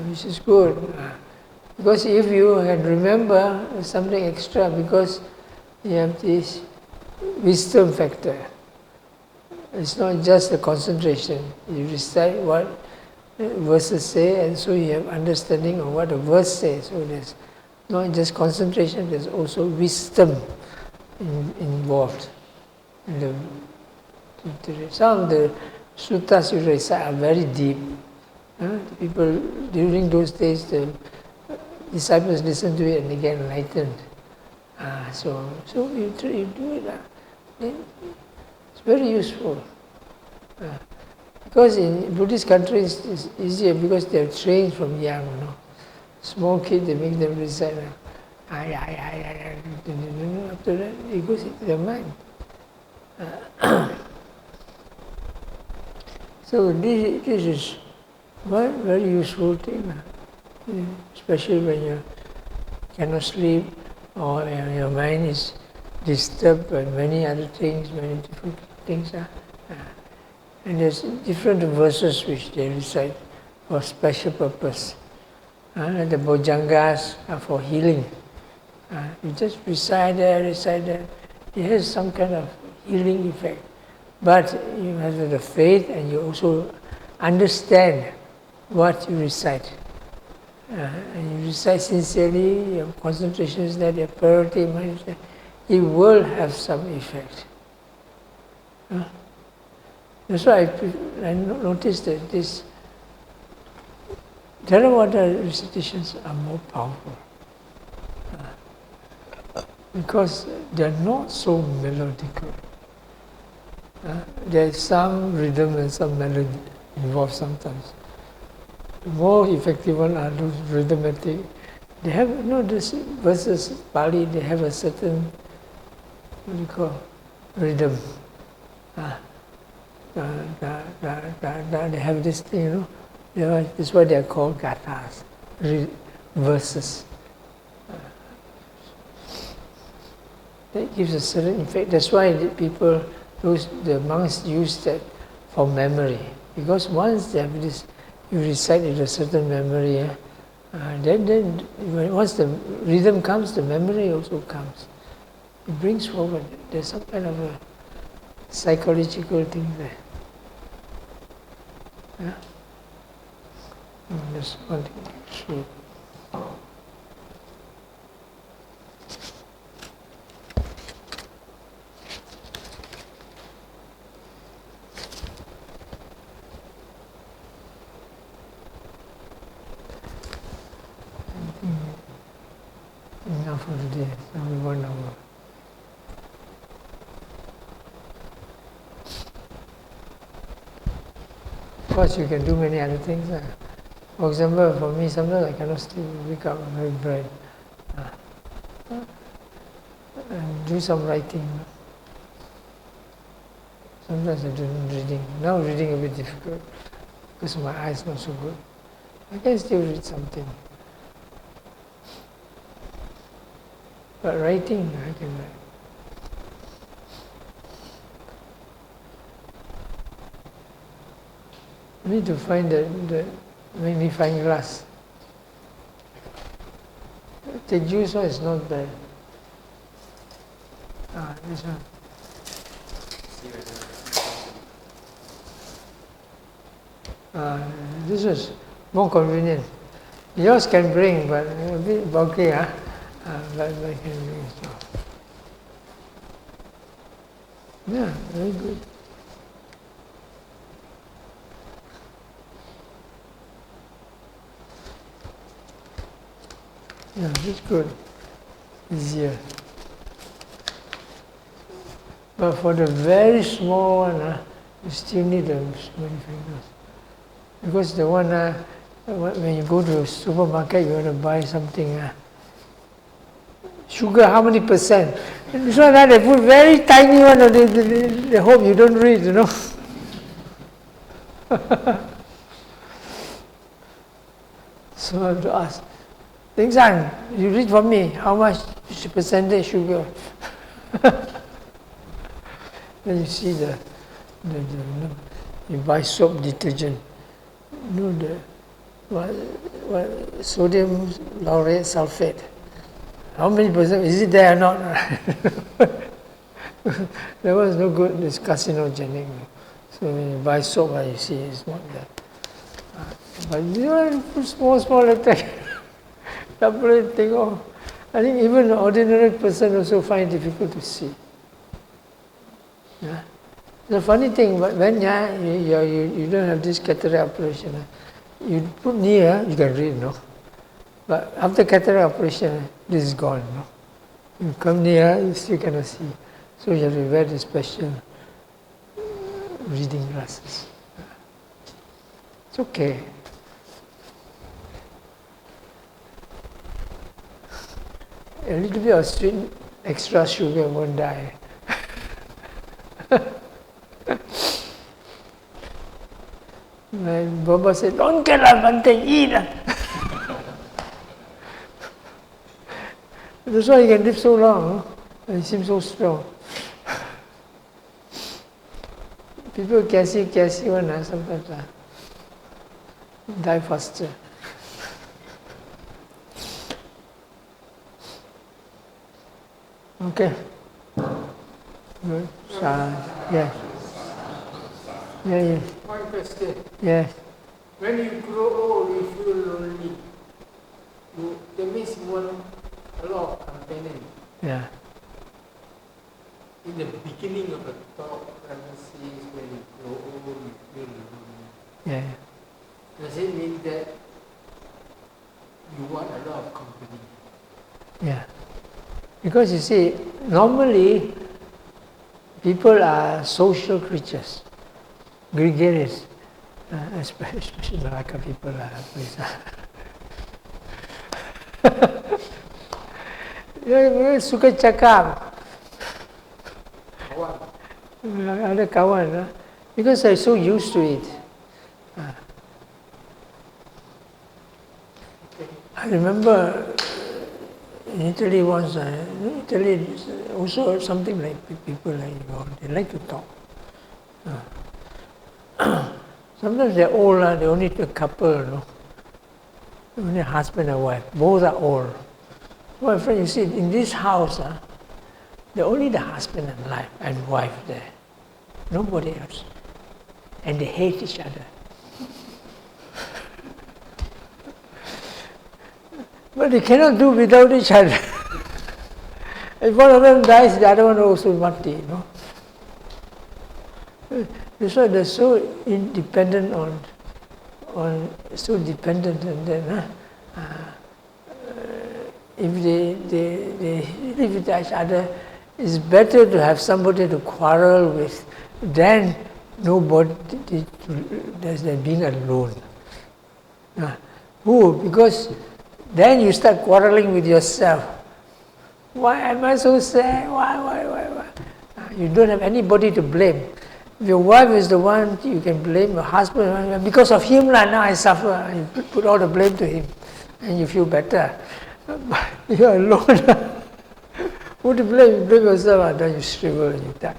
which is good. Because if you can remember something extra, because you have this wisdom factor. It's not just the concentration. You recite what verses say, and so you have understanding of what the verse says. So there's not just concentration, there's also wisdom involved. Some of the suttas you recite are very deep. People, during those days, the disciples listen to it and they get enlightened. So you do it. It's very useful. Because in Buddhist countries it's easier because they're trained from young. Small kids, they make them recite. After that, it goes into their mind. So this is one very useful thing, especially when you cannot sleep or your mind is disturbed by many other things, many different things. And there's different verses which they recite for special purpose. The Bojjhangas are for healing. You just recite that. It has some kind of healing effect. But you have the faith and you also understand what you recite. And you recite sincerely, your concentration is there, your priority, it will have some effect. That's why I noticed that these Theravada recitations are more powerful. Because they're not so melodical. There's some rhythm and some melody involved sometimes. The more effective ones are those rhythmatic. They have, this verses, Pali, they have a certain, rhythm. They have this thing, That's why they are called gathas, verses. That gives a certain effect. That's why the monks use that for memory. Because once they have this, you recite it a certain memory, then once the rhythm comes, the memory also comes. It brings forward. There's some kind of a psychological thing there. That's one thing. Sure. Enough for today. Only 1 hour. Of course, you can do many other things. For example, for me, sometimes I cannot sleep, wake up very bright. And do some writing. Sometimes I do reading. Now reading a bit difficult because my eyes not so good. I can still read something. But writing, I can write. I need to find the magnifying glass. The juice one is not bad. This one. This is more convenient. Yours can bring, but a bit bulky, but I can bring so. Yeah, very good. Yeah, that's good. Easier. But for the very small one, you still need the many fingers. Because the one, when you go to a supermarket, you want to buy something, sugar, how many percent? And this one, they put very tiny one, they hope you don't read, So I have to ask, Ling-san, you read for me, how much percentage sugar? Then you see you buy soap detergent, what sodium lauryl sulfate. How many percent, is it there or not? That was no good, it's carcinogenic. So when you buy soap, you see it's not there. But you know, small attack, double thing off. I think even an ordinary person also find it difficult to see. Yeah. The funny thing, when you don't have this cataract operation, you put near, you can read, no? But after cataract operation, this is gone, no? You come near, you still cannot see. So you have to wear the special reading glasses. It's okay. A little bit of sweet, extra sugar won't die. My Baba said, don't get up and eat. That's why he can live so long, huh? And he seems so strong. People gassy one, sometimes die faster. Okay. Good. Yes. Yeah. One question. Yes. When you grow old, you feel lonely. That means you want a lot of companion. Yeah. In the beginning of the talk, premises, when you grow old, you feel lonely. Yeah. Does it mean that you want a lot of company? Yeah. Because you see, normally people are social creatures, gregarious, especially Melaka people are. Suka cakap. Ada kawan, because I'm so used to it. I remember in Italy once, Italy is also something like people like you, they like to talk. Sometimes they're old, they only a couple, no? Only husband and wife, both are old. My friend, you see, in this house, they're only the husband and wife there. Nobody else. And they hate each other. But they cannot do without each other. If one of them dies, the other one also mati, you know. That's why they're so independent so dependent, and then if they live with each other, it's better to have somebody to quarrel with than nobody than being alone. Because then you start quarreling with yourself. Why am I so sad? Why? You don't have anybody to blame. If your wife is the one, you can blame your husband. Because of him, now I suffer. You put all the blame to him, and you feel better. But you're alone. Who to blame? You blame yourself, then you shrivel and you die.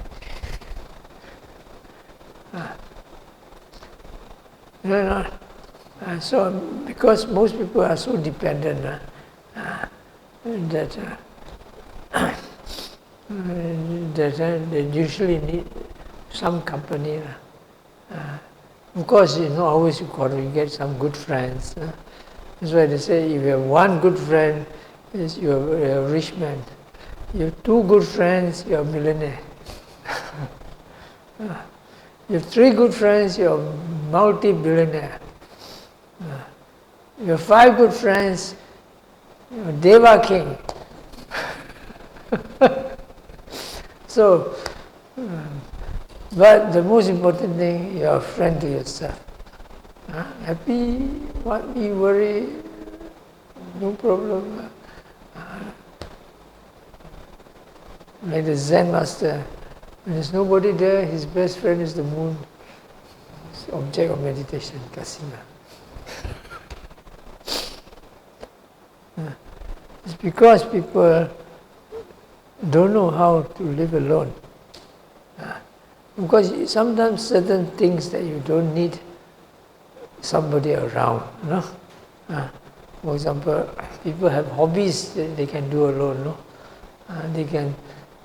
So, because most people are so dependent that they usually need some company. Of course, it's not always you get some good friends. That's why they say if you have one good friend, you're a rich man. You have two good friends, you're a millionaire. You have three good friends, you're a multi-billionaire. You have five good friends, you're a Deva king. So, but the most important thing, you're a friend to yourself. Happy, what be worry, no problem. Like the Zen master, when there's nobody there, his best friend is the moon. It's the object of meditation, Kasina. It's because people don't know how to live alone. Because sometimes certain things that you don't need somebody around, you know. For example, people have hobbies that they can do alone, no? They can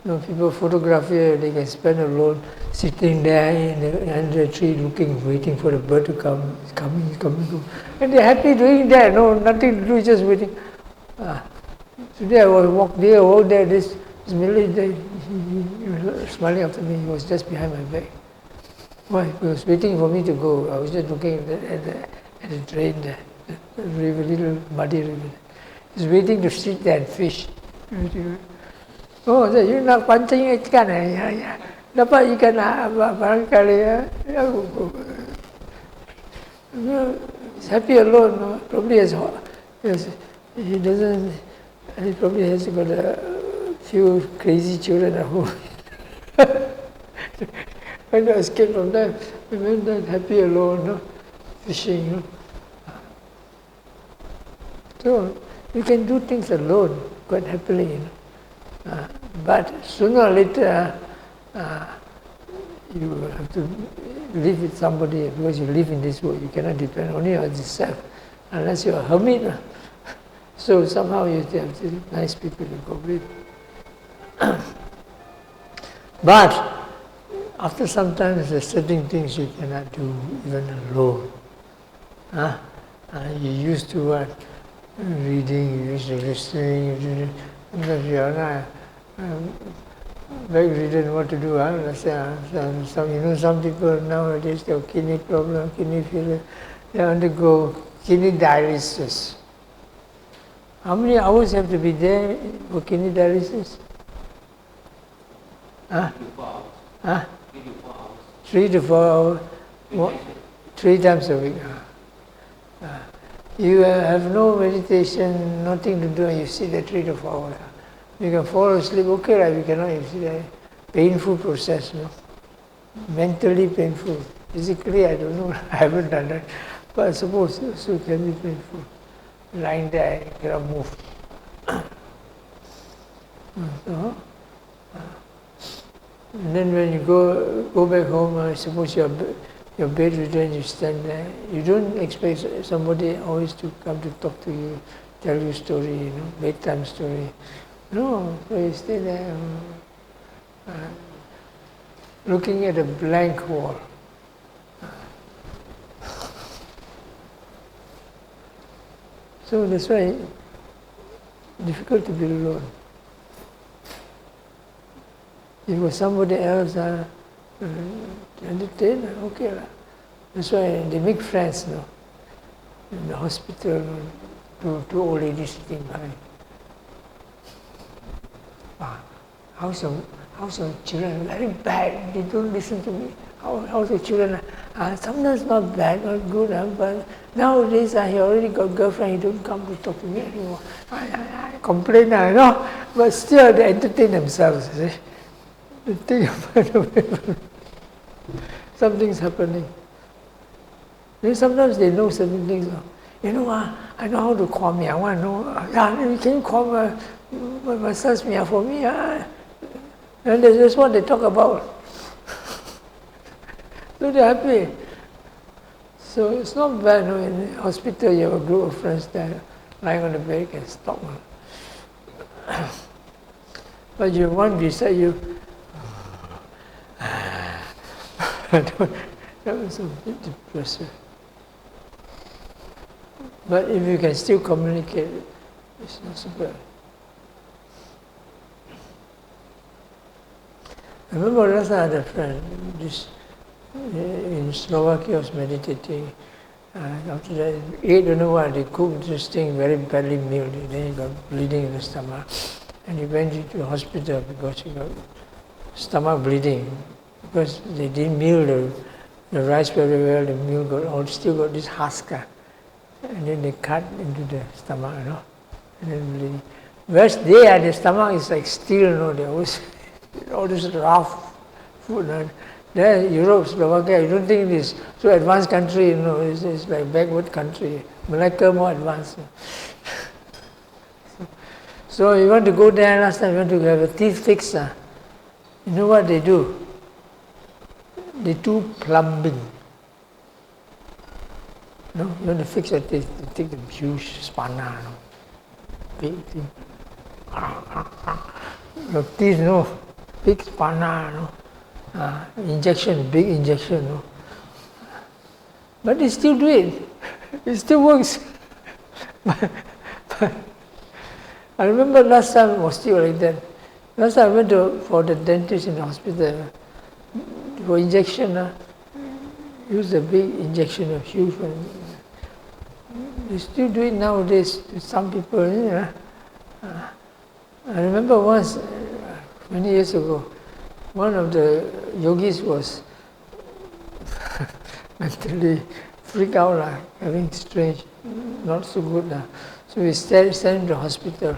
People photograph here, they can spend alone sitting there under a tree looking, waiting for the bird to come. It's coming. And they're happy doing that, nothing to do, just waiting. Today I walked there, this Malay there, he was smiling after me, he was just behind my back. Why? He was waiting for me to go. I was just looking at the drain there, the river, little muddy river. He was waiting to sit there and fish. Oh, you nak pancing ikan ya. Dapat ikan barangkali ya. He's happy alone. Probably he doesn't. He probably has got a few crazy children at home. When I escaped from them, we went there happy alone, fishing. So you can do things alone quite happily. But sooner or later, you have to live with somebody because you live in this world. You cannot depend only on yourself unless you're a hermit. So somehow you have nice people to go with. But after some time, there's certain things you cannot do even alone. You used to what? Reading, you used to listening, sometimes you are not bedridden, what to do. Some people nowadays they have kidney problem, kidney failure, they undergo kidney dialysis. How many hours have to be there for kidney dialysis? 3 to 4 hours. 3 times a week. You have no meditation, nothing to do, and you sit there 3 to 4 hours. You can fall asleep, okay, you cannot, you see that painful process, mentally painful. Physically, I don't know, I haven't done that, but I suppose also it can be painful. Lying there, you cannot move. And then when you go back home, I suppose you're bedridden, you stand there. You don't expect somebody always to come to talk to you, tell you story, bedtime story. No, so you stay there looking at a blank wall. So that's why it's difficult to be alone. If it was somebody else, entertain, okay. That's why they make friends now. In the hospital, two old ladies sitting behind. How's your children? Very bad. They don't listen to me. How's your children? Sometimes not bad, not good, but nowadays he already got girlfriend. He don't come to talk to me anymore. I complain, but still they entertain themselves. See? They think about it. Something's happening. Then sometimes they know certain things. I know how to call me. I want to know. Can you call my son's me for me? And that's what they talk about. So they're happy. So it's not bad. In the hospital, you have a group of friends there lying on the bed, you can talk. But you have one beside you. That was a bit depressive. But if you can still communicate, it's not so bad. I remember last time I had a friend, in Slovakia was meditating. After that, he ate, don't know what, they cooked this thing very badly milled. Then he got bleeding in the stomach. And he went into the hospital because he got stomach bleeding. Because they didn't mill the rice very well, the meal still got this husk. And then they cut into the stomach, and then bleeding. Whereas there, the stomach is like steel, they always all this rough food. There, Europe, Slovakia, you don't think this so advanced country, it's like backward country. Melaka more advanced. So you want to go there, last time you want to have a teeth fixed. You know what they do? They do plumbing. You want to fix your teeth, they take the huge spanner, big thing. Your teeth, big spana, injection, big injection. But they still do it. It still works. but I remember last time it was still like that. Last time I went for the dentist in the hospital for injection. Use a big injection, a huge one. They still do it nowadays to some people. I remember once, many years ago, one of the yogis was mentally freaked out, having strange, not so good. So we sent him to the hospital.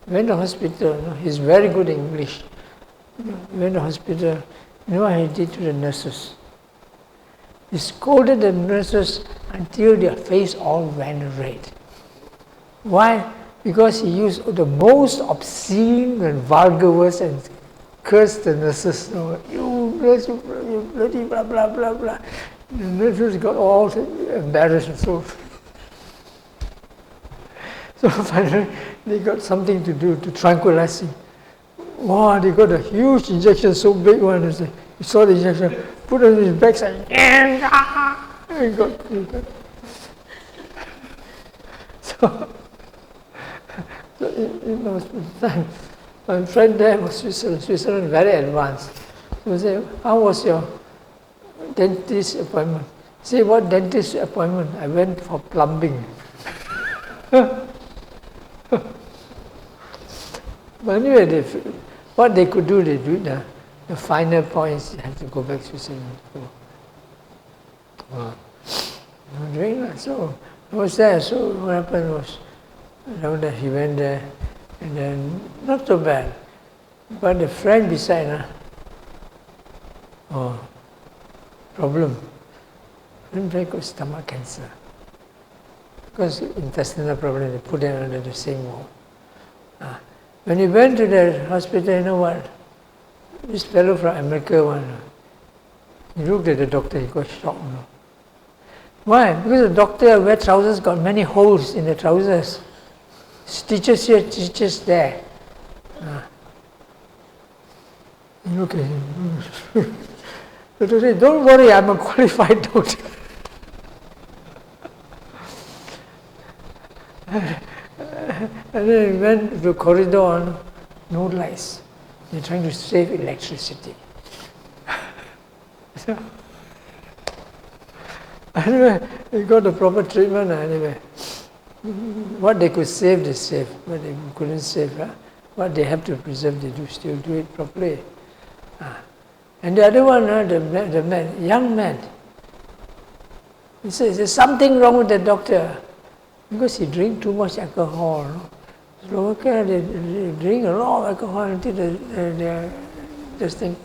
Went to the hospital, he's very good in English. Went to the hospital, you know what he did to the nurses? He scolded the nurses until their face all went red. Why? Because he used the most obscene and vulgar words and cursed the nurses. You nurse, you bloody blah blah blah blah. The nurses got all embarrassed. So finally they got something to do to tranquilize him. Wow, they got a huge injection, so big one. You saw the injection, put it on his backside, and he got. So in those time, my friend there was Switzerland very advanced. So he said, how was your dentist appointment? Say, what dentist appointment? I went for plumbing. But anyway, what they could do, they do it. The finer points, you have to go back to Switzerland. Doing that. So I was there. So what happened was, he went there, and then not so bad. But the friend beside, problem. Friend got stomach cancer. Because intestinal problem, they put it under the same wall. When he went to the hospital, you know what? This fellow from America, he looked at the doctor, he got shocked. Why? Because the doctor wear trousers, got many holes in the trousers. Stitches here, stitches there. He looked at him. The doctor said, don't worry, I'm a qualified doctor. And then we went to the corridor, no lights. They're trying to save electricity. So, anyway, we got the proper treatment anyway. What they could save, they saved. What they couldn't save, what they have to preserve, they do still do it properly. And the other one, the man, young man, he says, there's something wrong with the doctor. Because he drink too much alcohol. Slovakia, they drink a lot of alcohol until they just think,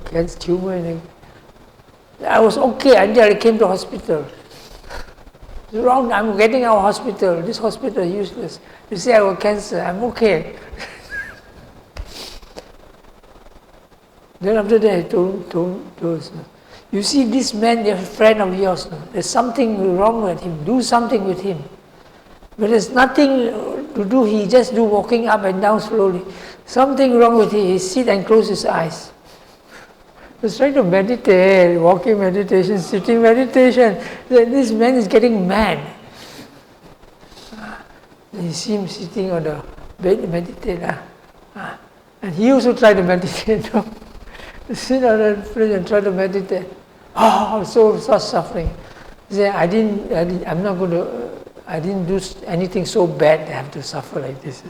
cancer tumor. I was okay until I came to hospital. It's wrong, I'm getting out of hospital. This hospital is useless. You say I have cancer, I'm okay. Then after that, I told us, you see this man, a friend of yours, there's something wrong with him, do something with him. But there's nothing to do, he just do walking up and down slowly. Something wrong with him, he sit and close his eyes. He's trying to meditate, walking meditation, sitting meditation. This man is getting mad. You see him sitting on the bed, meditate. And he also tried to meditate. Sit on the bed and try to meditate. So suffering. He said, I didn't do anything so bad that I have to suffer like this.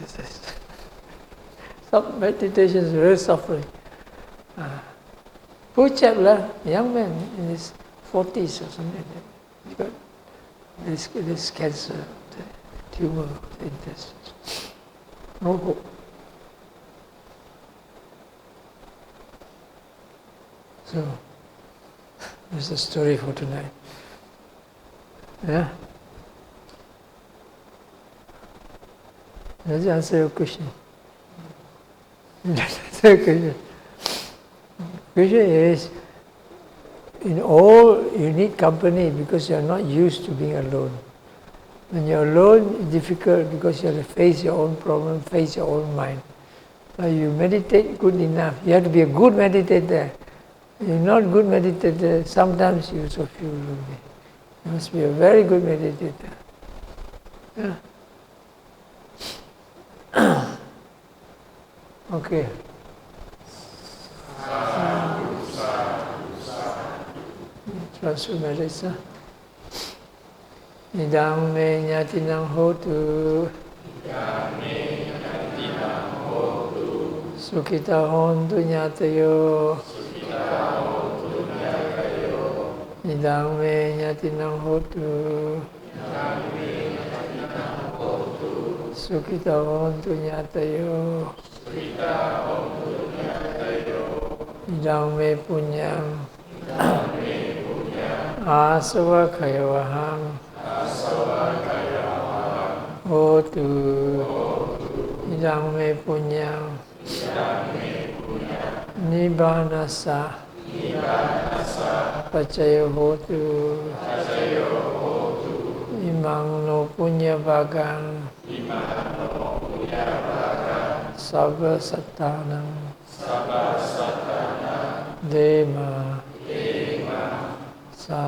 Some meditation is very suffering. Poor chap, young man in his 40s or something like that. He got this cancer, the tumor of the intestines. No hope. So, that's the story for tonight. Yeah? Does it answer your question? Question is, in all you need company because you are not used to being alone. When you're alone, it's difficult because you have to face your own problem, face your own mind. but you meditate good enough. You have to be a good meditator. If you're not good meditator, sometimes you also feel lonely. You must be a very good meditator. Yeah. Okay. Transfer medicine. Idang me nyatinang hotu. Sukita hontu nyatayo. Idang me nyatinang hotu. Sukita hontu nyatayo. Idang me punyang. Asava kayavahang. Hotu. Idang me punyang. Nibbanasa. Pacayo hotu. Imang no punya bagang. Sabba sattanam. Dema. Sa.